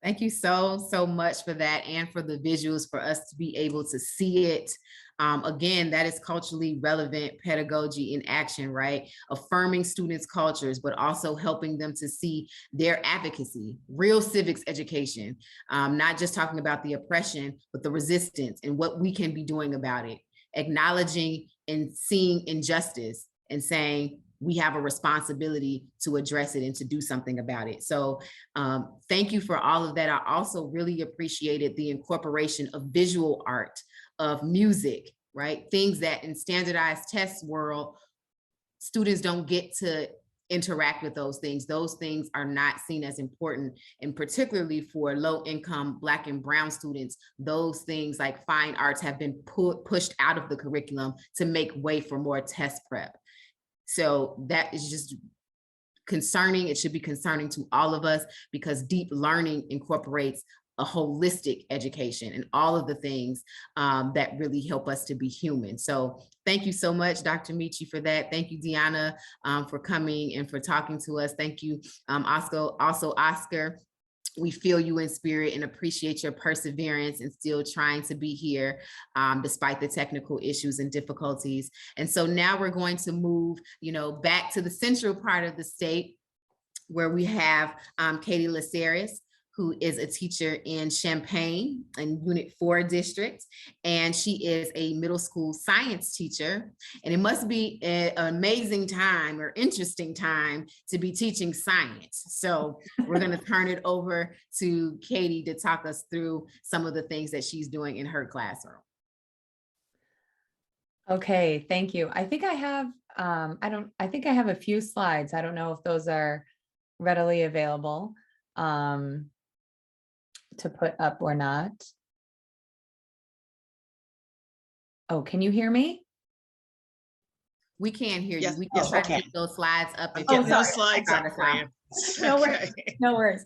Thank you so much for that, and for the visuals for us to be able to see it. Again, that is culturally relevant pedagogy in action, right? Affirming students' cultures, but also helping them to see their advocacy, real civics education, not just talking about the oppression, but the resistance and what we can be doing about it, acknowledging and seeing injustice and saying, we have a responsibility to address it and to do something about it. So thank you for all of that. I also really appreciated the incorporation of visual art, of music, right? Things that in standardized test world, students don't get to interact with those things. Those things are not seen as important, and particularly for low income Black and Brown students, those things like fine arts have been pushed out of the curriculum to make way for more test prep. So that is just concerning. It should be concerning to all of us, because deep learning incorporates a holistic education and all of the things that really help us to be human. So thank you so much, Dr. Michi, for that. Thank you, Deanna, for coming and for talking to us. Thank you, Oscar. We feel you in spirit and appreciate your perseverance and still trying to be here despite the technical issues and difficulties. And so now we're going to move, back to the central part of the state, where we have Katie Laseris, who is a teacher in Champaign in Unit 4 district. And she is a middle school science teacher. And it must be an amazing time or interesting time to be teaching science. So we're gonna turn it over to Katie to talk us through some of the things that she's doing in her classroom. Okay, thank you. I think I have, I think I have a few slides. I don't know if those are readily available to put up or not. Oh, can you hear me? We can't hear you. Yes, We can yes, try I to can. get those slides up. And Get those sorry. slides up for you. No worries. No worries.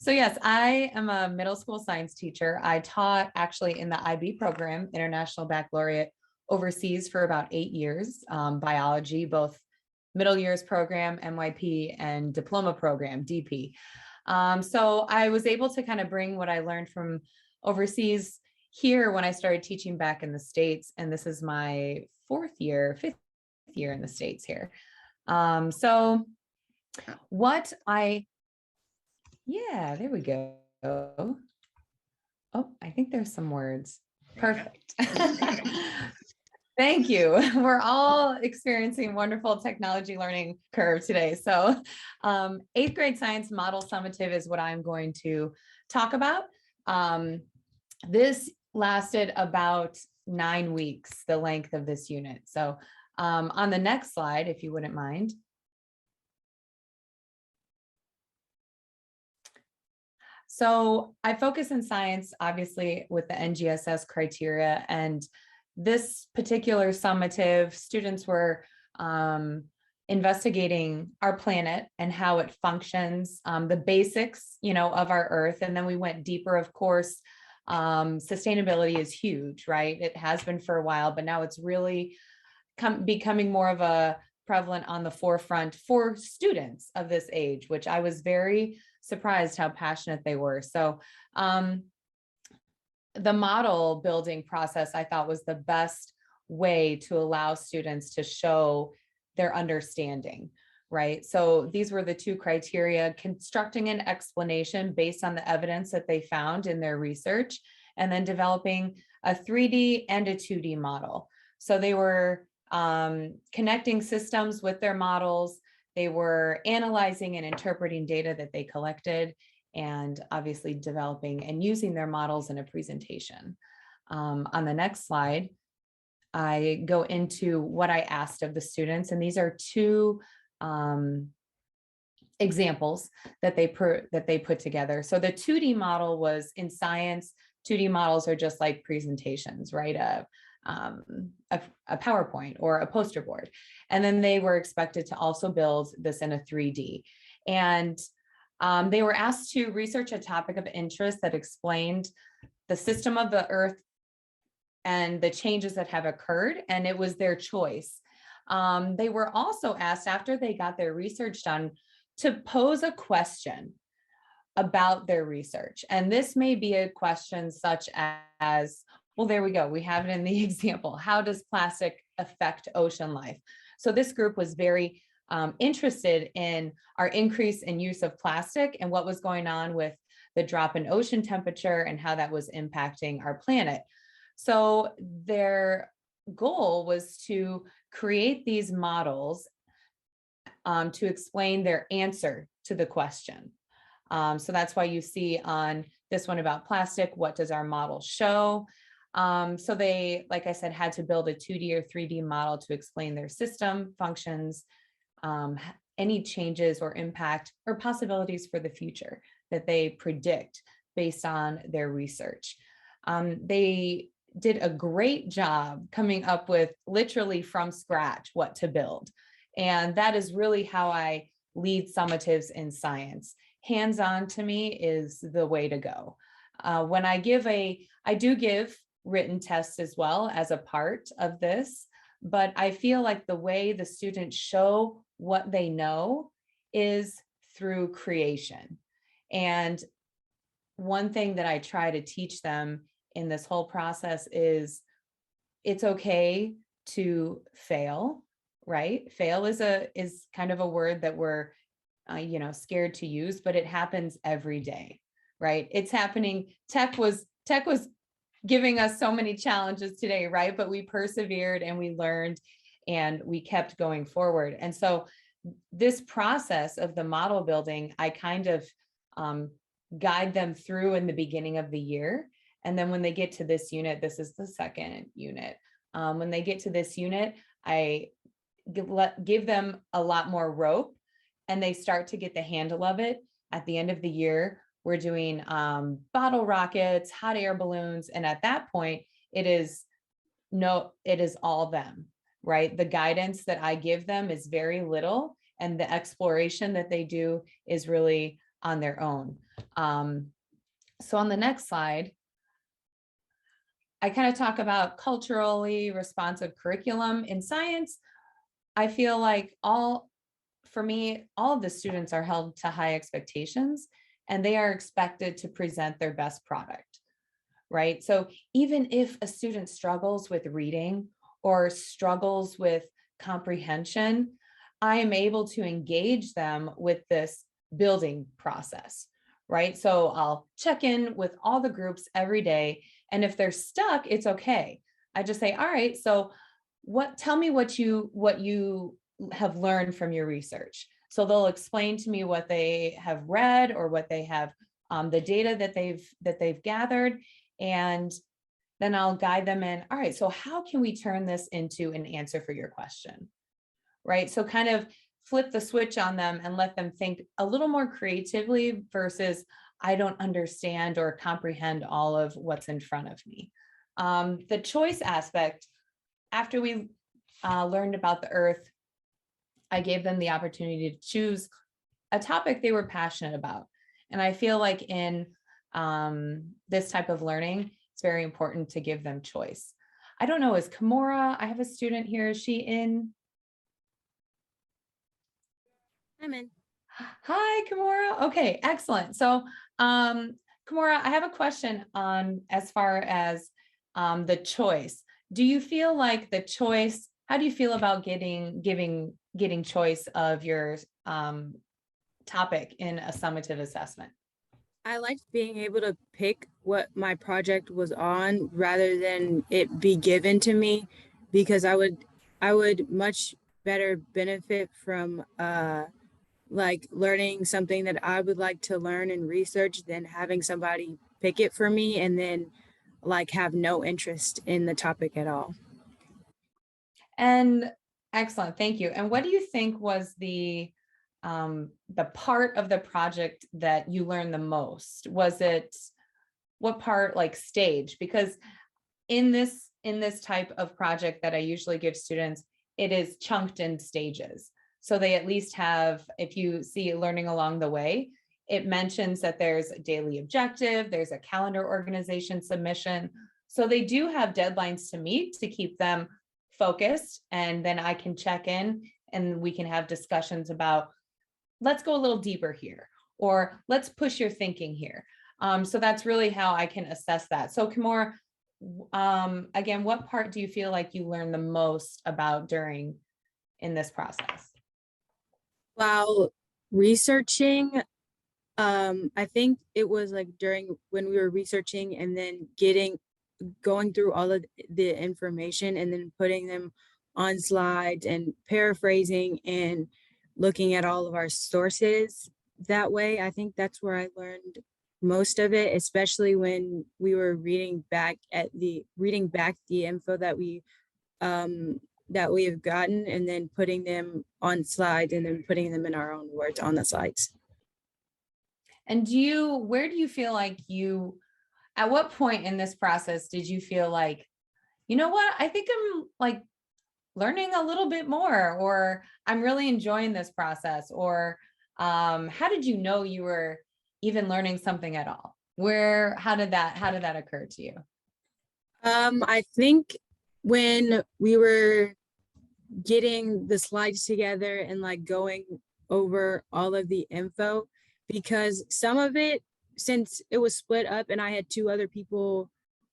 So yes, I am a middle school science teacher. I taught actually in the IB program, International Baccalaureate, overseas for about 8 years, biology, both middle years program, MYP, and diploma program, DP. So I was able to kind of bring what I learned from overseas here when I started teaching back in the States. And this is my fifth year in the States here. So yeah, there we go. Oh, I think there's some words. Perfect. Thank you. We're all experiencing wonderful technology learning curve today. So 8th grade science model summative is what I'm going to talk about. This lasted about 9 weeks, the length of this unit. So on the next slide, if you wouldn't mind. So I focus in science, obviously, with the NGSS criteria, and this particular summative, students were investigating our planet and how it functions, the basics, of our Earth. And then we went deeper, of course. Sustainability is huge, right? It has been for a while, but now it's really becoming more of a prevalent on the forefront for students of this age, which I was very surprised how passionate they were. So the model building process, I thought, was the best way to allow students to show their understanding, right? So these were the 2 criteria: constructing an explanation based on the evidence that they found in their research, and then developing a 3D and a 2D model. So they were connecting systems with their models. They were analyzing and interpreting data that they collected, and obviously developing and using their models in a presentation. On the next slide, I go into what I asked of the students, and these are 2 examples that they put together. So the 2D model was, in science, 2D models are just like presentations, right? A PowerPoint or a poster board. And then they were expected to also build this in a 3D. And they were asked to research a topic of interest that explained the system of the Earth and the changes that have occurred, and it was their choice. They were also asked, after they got their research done, to pose a question about their research. And this may be a question such as, well, there we go. We have it in the example. How does plastic affect ocean life? So this group was very interested in our increase in use of plastic and what was going on with the drop in ocean temperature and how that was impacting our planet. So their goal was to create these models to explain their answer to the question. So that's why you see on this one about plastic, what does our model show? So they, like I said, had to build a 2D or 3D model to explain their system functions, any changes or impact or possibilities for the future that they predict based on their research. They did a great job coming up with literally from scratch what to build. And that is really how I lead summatives in science. Hands-on to me is the way to go. When I do give written tests as well as a part of this, but I feel like the way the students show what they know is through creation. And one thing that I try to teach them in this whole process is it's okay to fail, right? Fail is kind of a word that we're scared to use, but it happens every day, right? It's happening. Tech was giving us so many challenges today, right? But we persevered and we learned and we kept going forward. And so this process of the model building, I kind of guide them through in the beginning of the year. And then when they get to this unit, this is the second unit. When they get to this unit, I give them a lot more rope and they start to get the handle of it. At the end of the year, we're doing bottle rockets, hot air balloons. And at that point, it is all them, right? The guidance that I give them is very little, and the exploration that they do is really on their own. So on the next slide, I kind of talk about culturally responsive curriculum in science. I feel like all of the students are held to high expectations. and they are expected to present their best product, right? So even if a student struggles with reading or struggles with comprehension, I am able to engage them with this building process, right? So I'll check in with all the groups every day. And if they're stuck, it's okay. I just say, all right, so tell me what you have learned from your research. So they'll explain to me what they have read or what they have, the data that they've gathered. And then I'll guide them in, all right, so how can we turn this into an answer for your question, right? So kind of flip the switch on them and let them think a little more creatively versus I don't understand or comprehend all of what's in front of me. The choice aspect, after we learned about the earth, I gave them the opportunity to choose a topic they were passionate about. And I feel like in this type of learning, it's very important to give them choice. I don't know, is Kimura, I have a student here, is she in? I'm in. Hi, Kimura. Okay, excellent. So Kimura, I have a question on as far as the choice. Do you feel like the choice, how do you feel about getting choice of your topic in a summative assessment? I liked being able to pick what my project was on rather than it be given to me, because I would much better benefit from like learning something that I would like to learn and research than having somebody pick it for me and then like have no interest in the topic at all. And excellent, thank you. And what do you think was the part of the project that you learned the most? Was it, what part, like stage? Because in this type of project that I usually give students, it is chunked in stages. So they at least have, if you see learning along the way, it mentions that there's a daily objective, there's a calendar organization submission. So they do have deadlines to meet to keep them focused. And then I can check in and we can have discussions about, let's go a little deeper here, or let's push your thinking here. So that's really how I can assess that. So Kimura, again, what part do you feel like you learned the most about in this process? While researching, I think it was like during when we were researching and then going through all of the information and then putting them on slides and paraphrasing and looking at all of our sources that way. I think that's where I learned most of it, especially when we were reading back the info that we have gotten and then putting them on slides and then putting them in our own words on the slides. And where do you feel like at what point in this process did you feel like, you know what, I think I'm like learning a little bit more, or I'm really enjoying this process, or how did you know you were even learning something at all? How did that occur to you? I think when we were getting the slides together and like going over all of the info, because some of it, since it was split up and I had two other people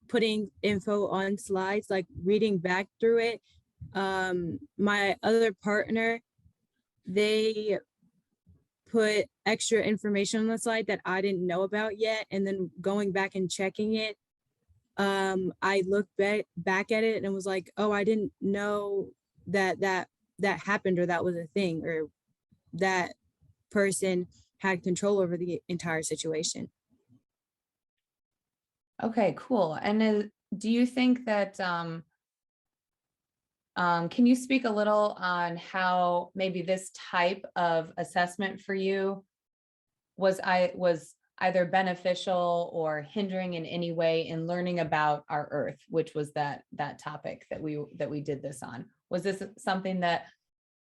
putting info on slides, like reading back through it, my other partner, they put extra information on the slide that I didn't know about yet. And then going back and checking it, I looked back at it and was like, oh, I didn't know that happened, or that was a thing, or that person had control over the entire situation. Okay, cool. And do you think that, can you speak a little on how maybe this type of assessment for you was either beneficial or hindering in any way in learning about our Earth, which was that topic that we did this on? Was this something that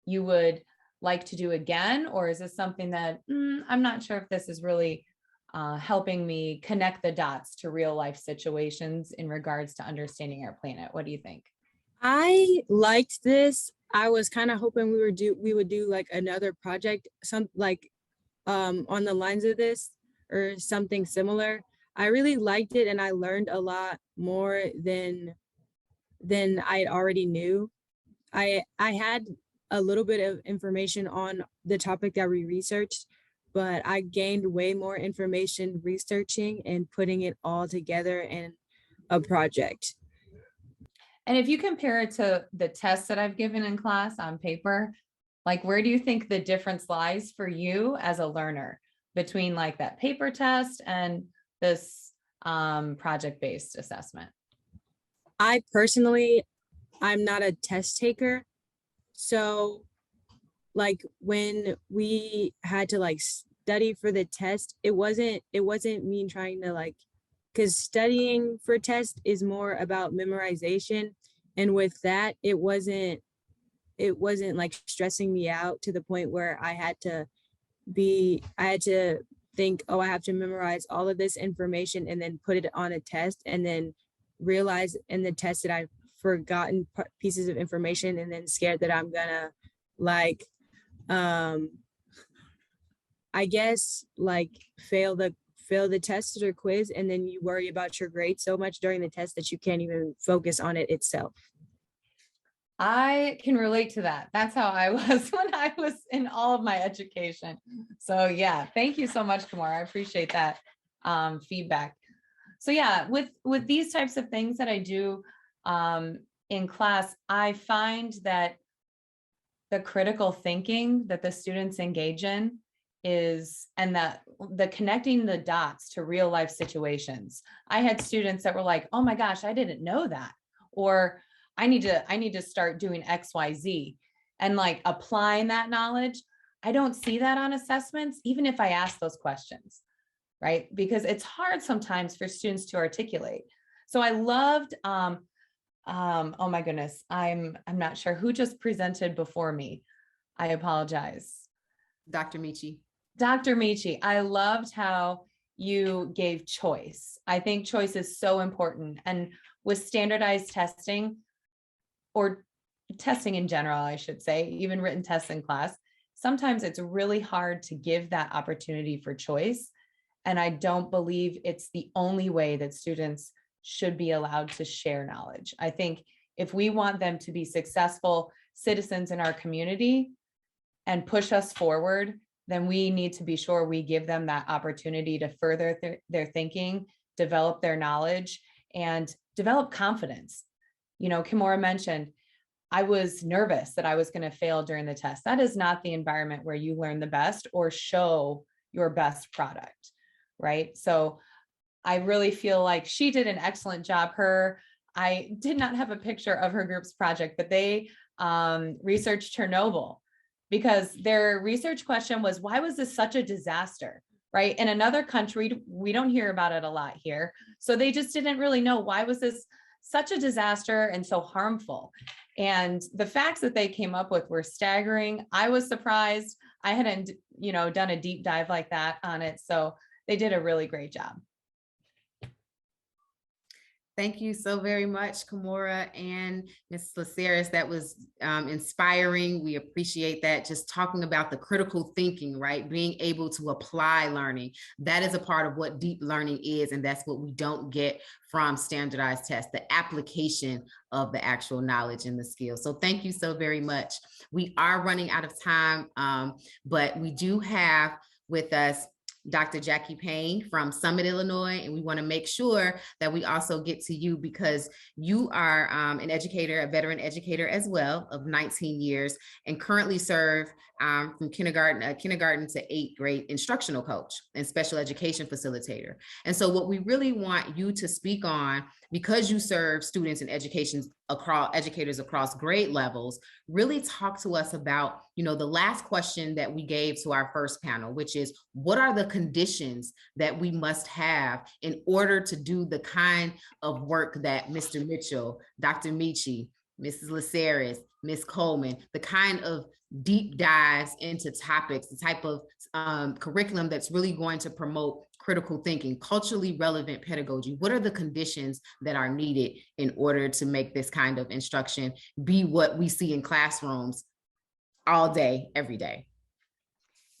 you would like to do again, or is this something that I'm not sure if this is really helping me connect the dots to real life situations in regards to understanding our planet? What do you think? I liked this. I was kind of hoping we would do like another project, on the lines of this. or something similar. I really liked it and I learned a lot more than I already knew. I had a little bit of information on the topic that we researched, but I gained way more information researching and putting it all together in a project. And if you compare it to the tests that I've given in class on paper, like where do you think the difference lies for you as a learner between like that paper test and this project-based assessment? I personally, I'm not a test taker. So like when we had to like study for the test, it wasn't me trying to like, because studying for test is more about memorization. And with that, it wasn't like stressing me out to the point where I had to think, oh, I have to memorize all of this information and then put it on a test and then realize in the test that I've forgotten pieces of information and then scared that I'm gonna like, I guess like fail the test or quiz, and then you worry about your grade so much during the test that you can't even focus on it itself. I can relate to that. That's how I was when I was in all of my education. So yeah, thank you so much, Kamora. I appreciate that feedback. So yeah, with these types of things that I do in class, I find that the critical thinking that the students engage in is, and that the connecting the dots to real life situations. I had students that were like, oh my gosh, I didn't know that. Or I need to start doing XYZ, and like applying that knowledge. I don't see that on assessments, even if I ask those questions, right? Because it's hard sometimes for students to articulate. So I loved, oh my goodness, I'm not sure who just presented before me. I apologize. Dr. Michi. Dr. Michi, I loved how you gave choice. I think choice is so important. And with standardized testing, or testing in general, I should say, even written tests in class, sometimes it's really hard to give that opportunity for choice. And I don't believe it's the only way that students should be allowed to share knowledge. I think if we want them to be successful citizens in our community and push us forward, then we need to be sure we give them that opportunity to further their thinking, develop their knowledge, and develop confidence. You know, Kamora mentioned, I was nervous that I was going to fail during the test. That is not the environment where you learn the best or show your best product, right? So I really feel like she did an excellent job. I did not have a picture of her group's project, but they researched Chernobyl, because their research question was, why was this such a disaster? Right? In another country, we don't hear about it a lot here. So they just didn't really know, why was this such a disaster and so harmful? And the facts that they came up with were staggering. I was surprised. I hadn't, done a deep dive like that on it. So they did a really great job. Thank you so very much, Kamora and Ms. Laseris. That was inspiring. We appreciate that. Just talking about the critical thinking, right? Being able to apply learning. That is a part of what deep learning is, and that's what we don't get from standardized tests, the application of the actual knowledge and the skills. So thank you so very much. We are running out of time, but we do have with us Dr. Jackie Payne from Summit, Illinois, and we want to make sure that we also get to you because you are an educator, a veteran educator as well of 19 years, and currently serve from kindergarten to 8th grade instructional coach and special education facilitator. And so what we really want you to speak on, because you serve students and educators across grade levels, really talk to us about, the last question that we gave to our first panel, which is, what are the conditions that we must have in order to do the kind of work that Mr. Mitchell, Dr. Michi, Mrs. Laseris, Ms. Coleman, the kind of deep dives into topics, the type of curriculum that's really going to promote critical thinking, culturally relevant pedagogy? What are the conditions that are needed in order to make this kind of instruction be what we see in classrooms all day, every day?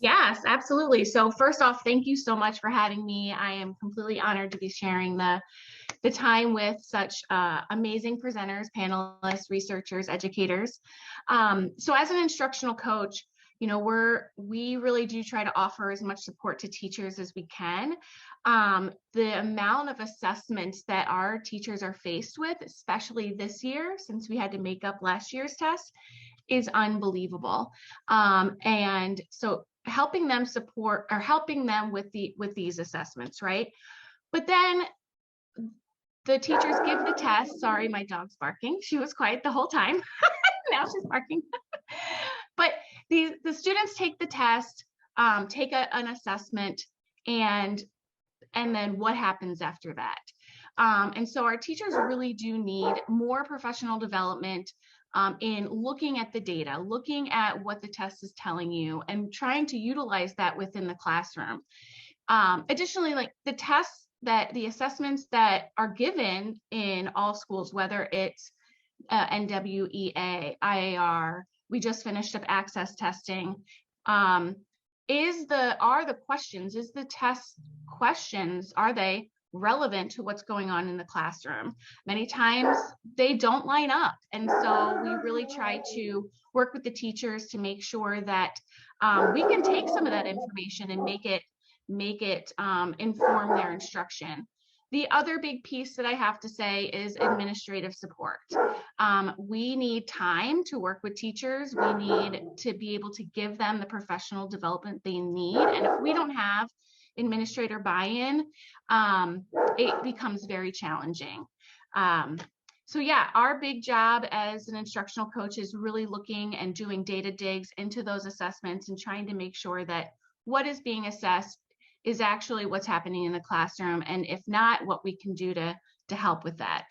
Yes, absolutely. So first off, thank you so much for having me. I am completely honored to be sharing the time with such amazing presenters, panelists, researchers, educators. So as an instructional coach, you know, we really do try to offer as much support to teachers as we can. The amount of assessments that our teachers are faced with, especially this year, since we had to make up last year's test, is unbelievable. And so helping them with these assessments, right? But then the teachers give the test. Sorry, my dog's barking. She was quiet the whole time. Now she's barking. But the students take the test, take an assessment, and then what happens after that? And so our teachers really do need more professional development in looking at the data, looking at what the test is telling you, and trying to utilize that within the classroom. Additionally, like the assessments that are given in all schools, whether it's NWEA, IAR, we just finished up access testing. Are the test questions, are they relevant to what's going on in the classroom? Many times they don't line up. And so we really try to work with the teachers to make sure that we can take some of that information and make it inform their instruction. The other big piece that I have to say is administrative support. We need time to work with teachers. We need to be able to give them the professional development they need. And if we don't have administrator buy-in, it becomes very challenging. So yeah, our big job as an instructional coach is really looking and doing data digs into those assessments and trying to make sure that what is being assessed is actually what's happening in the classroom, and if not, what we can do to help with that.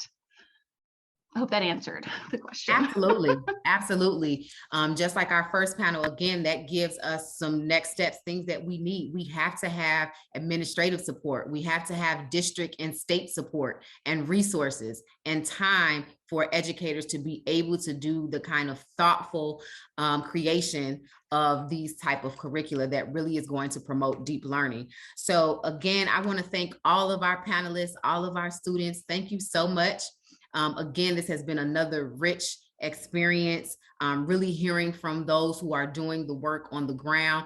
I hope that answered the question. Absolutely. Absolutely. Just like our first panel, again, that gives us some next steps, things that we need. We have to have administrative support. We have to have district and state support and resources and time for educators to be able to do the kind of thoughtful creation of these type of curricula that really is going to promote deep learning. So again, I want to thank all of our panelists, all of our students. Thank you so much. Again, this has been another rich experience, really hearing from those who are doing the work on the ground